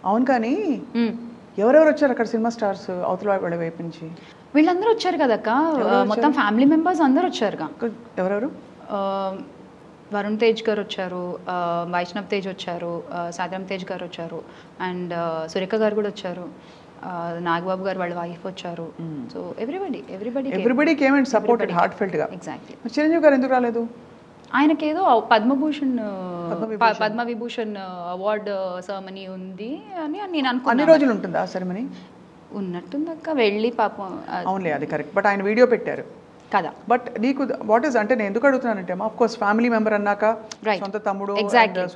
అవును కానీ ఎవరెవరు వచ్చారు అక్కడ సినిమా స్టార్స్ అవతల వాళ్ళ వైపు నుంచి? వీళ్ళందరూ వచ్చారు కదక్క, మొత్తం ఫ్యామిలీ మెంబర్స్ అందరూ వచ్చారుగా. ఎవరెవరు? వరుణ్ తేజ్ గారు వచ్చారు, వైష్ణవ్ తేజ్ వచ్చారు, సాదరం తేజ్ గారు వచ్చారు, అండ్ సురేఖ గారు కూడా వచ్చారు, నాగబాబు గారు వాళ్ళ వైఫ్ వచ్చారు. So everybody came and supported heart felt గా. ఎగ్జాక్ట్లీ. చిరంజీవి గారు ఎందుకు రాలేదు? ఆయనకేదో పద్మవిభూషణ్ అవార్డ్ సెరమనీ ఉంది అని నేను అనుకున్నాను. అన్ని రోజులు ఉంటుందా సెరమనీ? ఉన్నట్టుందక్క, వెళ్ళి పాపం. అవునులే, అది కరెక్ట్. బట్ ఆయన వీడియో పెట్టారు కదా. బట్ నీకు వాట్ ఈస్ అంటే నేను ఎందుకు అడుగుతున్నానంటే ఆఫ్ కోర్స్ ఫ్యామిలీ మెంబర్ అన్నాక సొంత తమ్ముడు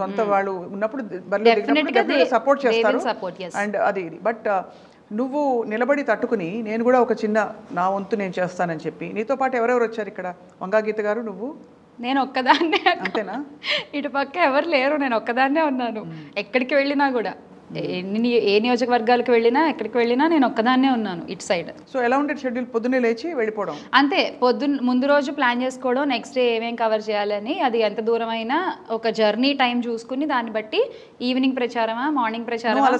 సొంత వాళ్ళు ఉన్నప్పుడు సపోర్ట్ చేస్తారు అండ్ అది ఇది. బట్ నువ్వు నిలబడి తట్టుకుని నేను కూడా ఒక చిన్న నా వంతు నేను చేస్తానని చెప్పి నీతో పాటు ఎవరెవరు వచ్చారు ఇక్కడ? వంగా గీత గారు, నువ్వు, నేను ఒక్కదాన్నే. అంతేనా? ఇటు పక్క ఎవరు లేరు, నేను ఒక్కదాన్నే ఉన్నాను. ఎక్కడికి వెళ్ళినా కూడా, ఏ నియోజకవర్గాలకు వెళ్ళినా ఎక్కడికి వెళ్ళినా నేను ఒక్కదాన్నే ఉన్నాను ఇటు సైడ్. సో ఎలా ఉంటుంది షెడ్యూల్? పొద్దున్నే లేచి వెళ్ళిపోవడం అంతే. ముందు రోజు ప్లాన్ చేసుకోవడం, నెక్స్ట్ డే ఏమేం కవర్ చేయాలని, అది ఎంత దూరం అయినా ఒక జర్నీ టైం చూసుకుని దాన్ని బట్టి ఈవినింగ్ ప్రచారమా, మార్నింగ్ ప్రచారమా,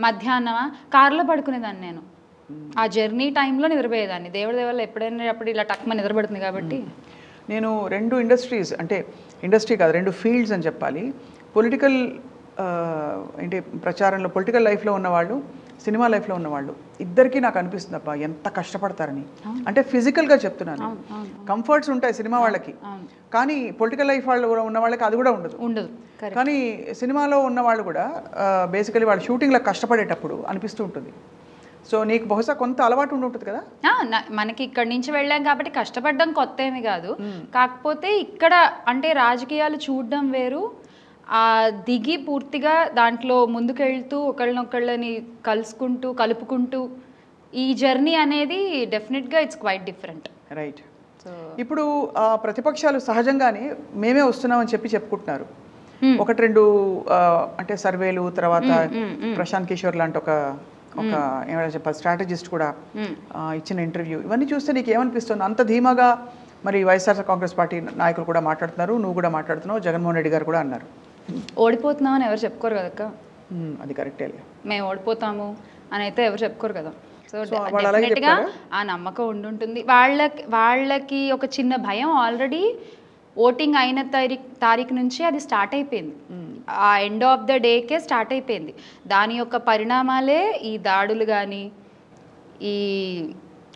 మధ్యాహ్నమా, కార్లో పడుకునేదాన్ని నేను. ఆ జర్నీ టైంలో నిద్రపోయేదాన్ని. దేవుడి వల్ల ఎప్పుడైనా అప్పుడు ఇలా టక్మ నిద్రపడుతుంది కాబట్టి. నేను రెండు ఇండస్ట్రీస్, అంటే ఇండస్ట్రీ కాదు, రెండు ఫీల్డ్స్ అని చెప్పాలి. పొలిటికల్ ఏంటి ప్రచారంలో పొలిటికల్ లైఫ్లో ఉన్నవాళ్ళు, సినిమా లైఫ్లో ఉన్నవాళ్ళు ఇద్దరికీ నాకు అనిపిస్తుంది అబ్బా ఎంత కష్టపడతారని. అంటే ఫిజికల్గా చెప్తున్నాను. కంఫర్ట్స్ ఉంటాయి సినిమా వాళ్ళకి, కానీ పొలిటికల్ లైఫ్ వాళ్ళు ఉన్న వాళ్ళకి అది కూడా ఉండదు. కానీ సినిమాలో ఉన్న వాళ్ళు కూడా బేసికలీ వాళ్ళు షూటింగ్లో కష్టపడేటప్పుడు అనిపిస్తూ ఉంటుంది. సో నీకు బహుశా కొంత అలవాటు ఉంటుంది కదా. మనకి ఇక్కడి నుంచి వెళ్ళాం కాబట్టి కష్టపడడం కొత్త ఏమి కాదు. కాకపోతే ఇక్కడ అంటే రాజకీయాలు చూడడం వేరు, దిగి పూర్తిగా దాంట్లో ముందుకెళ్తూ ఒకళ్ళనొకళ్ళని కలుపుకుంటూ ఈ జర్నీ అనేది డెఫినెట్గా ఇట్స్ క్వైట్ డిఫరెంట్. రైట్. ఇప్పుడు ప్రతిపక్షాలు సహజంగానే మేమే వస్తున్నామని చెప్పుకుంటున్నారు. ఒకటి రెండు అంటే సర్వేలు, తర్వాత ప్రశాంత్ కిషోర్ లాంటి ఒక ఏమైనా చెప్పాలి స్ట్రాటజిస్ట్ కూడా ఇచ్చిన ఇంటర్వ్యూ, ఇవన్నీ చూస్తే నీకు ఏమనిపిస్తుంది? అంత ధీమాగా మరి వైఎస్ఆర్ కాంగ్రెస్ పార్టీ నాయకులు కూడా మాట్లాడుతున్నారు, నువ్వు కూడా మాట్లాడుతున్నావు, జగన్మోహన్ రెడ్డి గారు కూడా అన్నారు. ఓడిపోతున్నామని ఎవరు చెప్పుకోరు కదక్క. అది కరెక్టే, మేము ఓడిపోతాము అని అయితే ఎవరు చెప్పుకోరు కదా. సో డెఫినెట్గా ఆ నమ్మకం ఉండుంటుంది వాళ్ళకి. ఒక చిన్న భయం ఆల్రెడీ ఓటింగ్ అయిన తారీఖు నుంచి అది స్టార్ట్ అయిపోయింది. ఆ end of the decay start అయిపోయింది. దాని యొక్క పరిణామాలే ఈ దాడులు కానీ,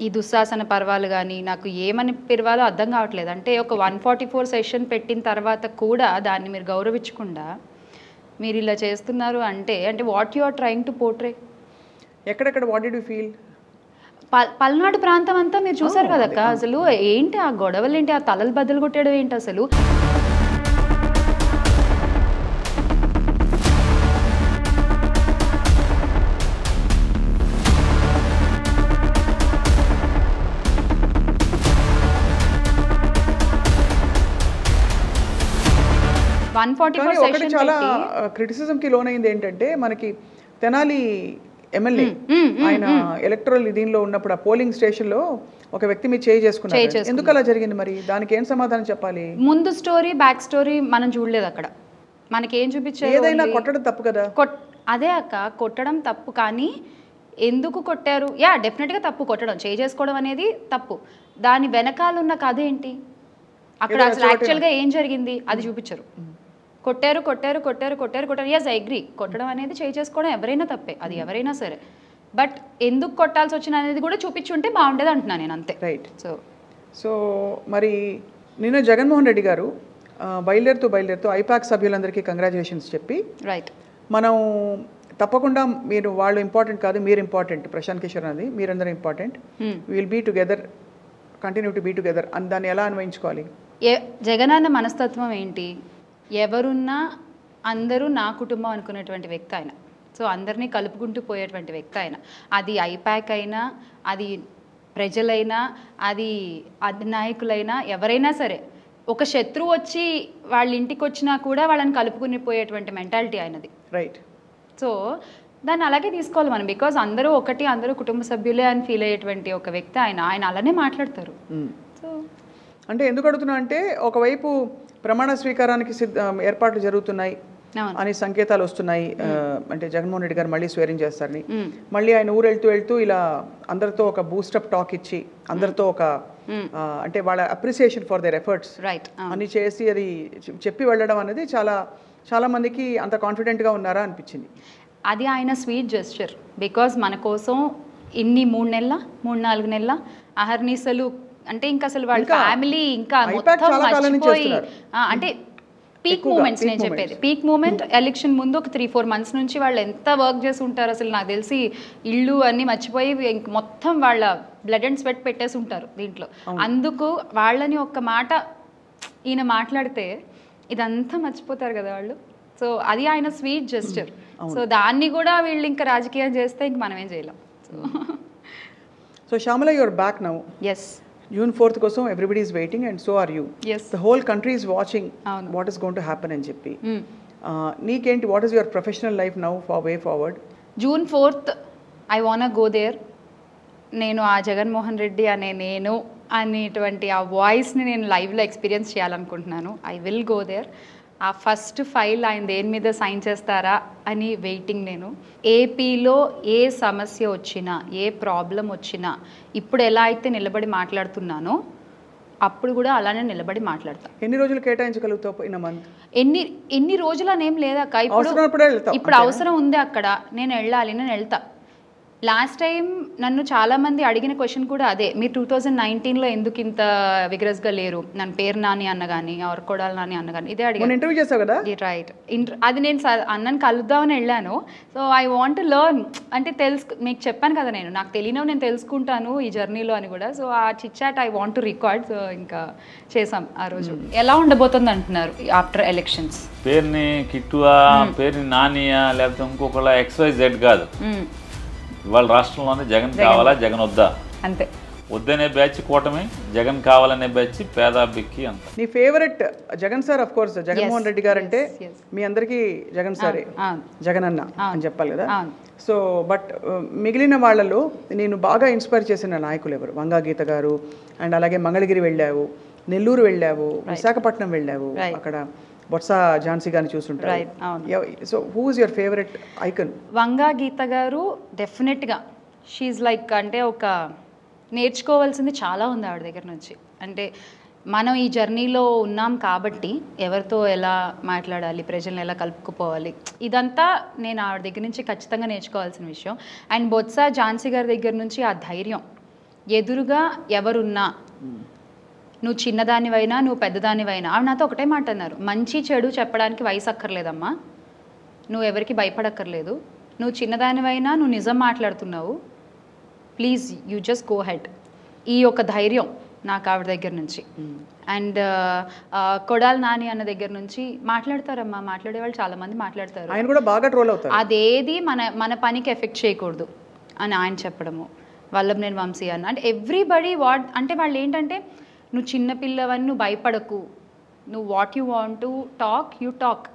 ఈ దుశ్శాసన పర్వాలు కానీ, నాకు ఏమని పిలవాలో అర్థం కావట్లేదు. అంటే ఒక 144 సెషన్ పెట్టిన తర్వాత కూడా దాన్ని మీరు గౌరవించకుండా మీరు ఇలా చేస్తున్నారు అంటే what you are trying to portray. ఎక్కడెక్కడ what did you feel? Palnadu ప్రాంతం అంతా మీరు చూసారు కదక్క. అసలు ఏంటి ఆ గొడవలు, ఏంటి ఆ తలలు బద్దలు కొట్టడం ఏంటి అసలు? చాలా క్రిటిసిజం కి లోనైంది ఏంటంటే మనకి తెనాలి ఎమ్మెల్యే ఆయన ఎలక్టరల్ దీనిలో ఉన్నప్పుడు ఆ పోలింగ్ స్టేషన్ లో ఒక వ్యక్తి మీద చేయి చేసుకున్నారు. ఎందుకు అలా జరిగింది మరి? దానికి ఏం సమాధానం చెప్పాలి? ముందు స్టోరీ బ్యాక్ స్టోరీ మనం చూడలేదు అక్కడ. మనకి ఏం చూపించారు? ఏదైనా కొట్టడం తప్పు కదా. అదే అక్క, కొట్టడం తప్పు, కానీ ఎందుకు కొట్టారు? డెఫినెట్గా తప్పు, కొట్టడం చేయి చేసుకోవడం అనేది తప్పు. దాని వెనకాల ఉన్న కథ ఏంటి, అక్కడ అసలు యాక్చువల్గా ఏం జరిగింది అది చూపించరు. కొట్టారు. ఎస్ ఐ అగ్రీ, కొట్టడం అనేది చేయి చేసుకోవడం ఎవరైనా తప్పే, అది ఎవరైనా సరే. బట్ ఎందుకు కొట్టాల్సి వచ్చిన అనేది కూడా చూపించుంటే బాగుండేది అంటున్నాను నేను, అంతే. రైట్. సో మరి నిన్న జగన్మోహన్ రెడ్డి గారు బయలుదేరుతూ ఐపాక్ సభ్యులందరికీ కంగ్రాచులేషన్స్ చెప్పి, రైట్, మనం తప్పకుండా మీరు వాళ్ళు ఇంపార్టెంట్ కాదు, మీరు ఇంపార్టెంట్, ప్రశాంత్ కిషోర్ అనేది మీరందరూ important, will be together, continue to be together అని దాన్ని ఎలా అన్వయించుకోవాలి? జగనన్న మనస్తత్వం ఏంటి? ఎవరున్నా అందరూ నా కుటుంబం అనుకునేటువంటి వ్యక్తి ఆయన. సో అందరినీ కలుపుకుంటూ పోయేటువంటి వ్యక్తి ఆయన. అది ఐపాక్ అయినా, అది ప్రజలైనా, అది అధినాయకులైనా, ఎవరైనా సరే ఒక శత్రువు వచ్చి వాళ్ళ ఇంటికి వచ్చినా కూడా వాళ్ళని కలుపుకుని పోయేటువంటి మెంటాలిటీ ఆయనది. రైట్. సో దాన్ని అలాగే తీసుకోవాలి మనం, బికాజ్ అందరూ ఒకటి, అందరూ కుటుంబ సభ్యులే అని ఫీల్ అయ్యేటువంటి ఒక వ్యక్తి ఆయన అలానే మాట్లాడతారు. సో అంటే ఎందుకు అడుగుతున్నా అంటే ఒకవైపు ప్రమాణ స్వీకారానికి ఏర్పాట్లు జరుగుతున్నాయి, అని సంకేతాలు వస్తున్నాయి. అంటే జగన్మోహన్ రెడ్డి గారు మళ్ళీ స్వేరింగ్ చేస్తారని, మళ్ళీ ఆయన ఊరు వెళ్తూ ఇలా అందరితో ఒక బూస్టప్ టాక్ ఇచ్చి అందరితో ఒక అంటే వాళ్ళ అప్రిసియేషన్ ఫర్ దేర్ ఎఫర్ట్స్ అని చేసి అది చెప్పి వెళ్ళడం అనేది చాలా మందికి అంత కాన్ఫిడెంట్గా ఉన్నారా అనిపించింది. అది ఆయన స్వీట్ జెస్చర్. బికాజ్ మన కోసం ఇన్ని 3-4 నెలల అహర్నిశలు, అంటే ఇంకా అసలు వాళ్ళ ఫ్యామిలీ ఇంకా మొత్తం మర్చిపోయి, అంటే పీక్ మూమెంట్స్ నేను చెప్పేది పీక్ మూమెంట్. ఎలక్షన్ ముందు ఒక 3-4 మంత్స్ నుంచి వాళ్ళు ఎంత వర్క్ చేసి ఉంటారు అసలు నాకు తెలిసి. ఇళ్ళు అన్నీ మర్చిపోయి మొత్తం వాళ్ళ బ్లడ్ అండ్ స్వెట్ పెట్టేసి ఉంటారు దీంట్లో. అందుకు వాళ్ళని ఒక్క మాట ఈయన మాట్లాడితే ఇదంతా మర్చిపోతారు కదా వాళ్ళు. సో అది ఆయన స్వీట్ జెస్చర్. సో దాన్ని కూడా వీళ్ళు ఇంకా రాజకీయం చేస్తే ఇంక మనం ఏం చేయలేం. So Shyamala, your back now. Yes, June 4th కోసం everybody is waiting and so are you. Yes. The whole country is watching what is going to happen అని చెప్పి. నీకేంటి, what is your professional life now for way forward? June 4th I wanna go there. నేను ఆ జగన్మోహన్ రెడ్డి అనేటువంటి ఆ వాయిస్ని నేను లైవ్లో ఎక్స్పీరియన్స్ చేయాలనుకుంటున్నాను. I will go there. ఆ ఫస్ట్ ఫైల్ ఆయన దేని మీద సైన్ చేస్తారా అని వెయిటింగ్ నేను. ఏపీలో ఏ సమస్య వచ్చినా, ఏ ప్రాబ్లం వచ్చినా ఇప్పుడు ఎలా అయితే నిలబడి మాట్లాడుతున్నానో అప్పుడు కూడా అలానే నిలబడి మాట్లాడతాను. ఎన్ని రోజులు కేటాయించగలుగుతావు ఇన్ అ మంత్? ఎన్ని రోజులు అనేం లేదక్క. ఇప్పుడు అవసరం ఉంది అక్కడ, నేను వెళ్తా. లాస్ట్ టైం నన్ను చాలామంది అడిగిన క్వశ్చన్ కూడా అదే, మీరు 2019లో ఎందుకు ఇంత విగ్రస్గా లేరు, నన్ను పేరు నాని అన్న కానీ ఆర్ కొడాలి నాని అన్న కానీ ఇదే అడిగాను. ఇంటర్వ్యూ చేసావు కదా? రైట్. అది నేను అన్నని కలుద్దామని వెళ్ళాను. So I want to learn, అంటే మీకు చెప్పాను కదా నాకు తెలియనవి నేను తెలుసుకుంటాను ఈ జర్నీలో అని కూడా. సో ఆ chitchat I want to record. So ఇంకా చేసాం ఆ రోజు. ఎలా ఉండబోతుంది అంటున్నారు ఆఫ్టర్ ఎలక్షన్స్? పేరుని కిట్టువా, పేరుని నానియా, లేకపోతే ఇంకొకళ్ళ XYZ కాదు. ఇవాళ రాష్ట్రంలోనే జగన్ కావాలా, జగన్ వద్దా అంతే. వద్దనే బ్యాచ్ కూటమి, జగన్ కావాలనే బ్యాచ్ పేదాబిక్కి అంత. నీ favourite Jagan sir? Of course Jaganmohan Reddy గారు అంటే మీ అందరికీ జగన్ సారే, జగన్ అన్న అని చెప్పాలి కదా. సో బట్ మిగిలిన వాళ్ళలో నేను బాగా ఇన్స్పైర్ చేసిన నాయకులు ఎవరు? వంగా గీత గారు, అండ్ అలాగే మంగళగిరి వెళ్ళావు, నెల్లూరు వెళ్ళావు, విశాఖపట్నం వెళ్ళావు, అక్కడ బొత్స ఝాన్సీ గారిని చూస్తుంటారు. So who is your favourite icon? Vanga Geetha garu డెఫినెట్గా షీఈ్ లైక్, అంటే ఒక నేర్చుకోవాల్సింది చాలా ఉంది ఆవిడ దగ్గర నుంచి. అంటే మనం ఈ జర్నీలో ఉన్నాం కాబట్టి ఎవరితో ఎలా మాట్లాడాలి, ప్రజల్ని ఎలా కలుపుకుపోవాలి, ఇదంతా నేను ఆవిడ దగ్గర నుంచి ఖచ్చితంగా నేర్చుకోవాల్సిన విషయం. అండ్ బొత్స ఝాన్సీ గారి దగ్గర నుంచి ఆ ధైర్యం, ఎదురుగా ఎవరున్నా, నువ్వు చిన్నదానివైనా నువ్వు పెద్దదానివైనా. ఆవిడ నాతో ఒకటే మాట అన్నారు, మంచి చెడు చెప్పడానికి వయసు అక్కర్లేదమ్మా, నువ్వు ఎవరికి భయపడక్కర్లేదు, నువ్వు చిన్నదానివైనా నువ్వు నిజం మాట్లాడుతున్నావు, please you just go head. ఈ యొక్క ధైర్యం నాకు ఆవిడ దగ్గర నుంచి. అండ్ కొడాలి నాని అన్న దగ్గర నుంచి మాట్లాడతారమ్మా, మాట్లాడేవాళ్ళు చాలామంది మాట్లాడతారు, ఆయన కూడా బాగా ట్రోల్ అవుతారు, అదేది మన పనికి ఎఫెక్ట్ చేయకూడదు అని ఆయన చెప్పడము. వల్లభనేని వంశీ అన్న, అంటే ఎవ్రీబడి అంటే వాళ్ళు ఏంటంటే, నువ్వు చిన్నపిల్లవని నువ్వు భయపడకు, నువ్వు what you want to talk you talk.